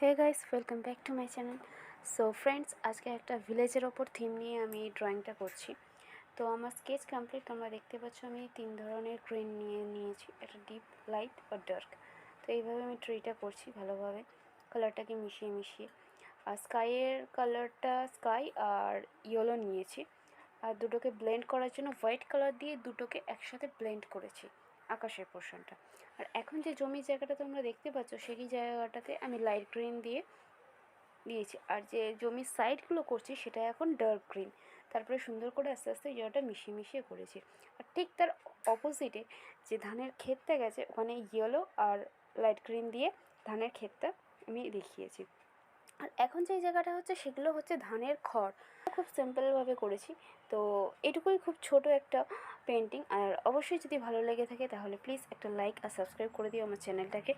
Hey guys, welcome back to my channel. So friends, আজকে একটা ভিলেজের ওপর থিম নিয়ে আমি ড্রয়িংটা করছি। তো আমার স্কেচ কমপ্লিট। তোমরা দেখতে পাচ্ছ আমি 3 ধরনের গ্রিন নিয়েছি, একটা ডিপ, লাইট আর ডার্ক। তো এইভাবে আমি ট্রিটা করছি ভালোভাবে, কালারটাকে মিশিয়ে মিশিয়ে। আর স্কাইয়ের কালারটা স্কাই আর ইয়েলো নিয়েছি। আর দুটোকে ব্লেন্ড করার জন্য হোয়াইট কালার দিয়ে দুটোকে একসাথে ব্লেন্ড করেছি, আকাশের পোর্শনটা। আর এখন যে জমির জায়গাটা তোমরা দেখতে পাচ্ছ, সেই জায়গাটাতে আমি লাইট গ্রিন দিয়েছি। আর যে জমির সাইডগুলো করছি সেটা এখন ডার্ক গ্রিন। তারপরে সুন্দর করে আস্তে আস্তে এই জায়গাটা মিশিয়ে মিশিয়ে করেছি। আর ঠিক তার অপোজিটে যে ধানের ক্ষেতটা গেছে, ওখানে ইয়েলো আর লাইট গ্রিন দিয়ে ধানের ক্ষেতটা আমি দেখিয়েছি। আর এখন যেই জায়গাটা হচ্ছে সেগুলো হচ্ছে ধানের খড়। খুব সিম্পলভাবে করেছি। তো এটুকুই, খুব ছোট একটা পেন্টিং। আর অবশ্যই যদি ভালো লেগে থাকে তাহলে প্লিজ একটা লাইক আর সাবস্ক্রাইব করে দিও আমার চ্যানেলটাকে।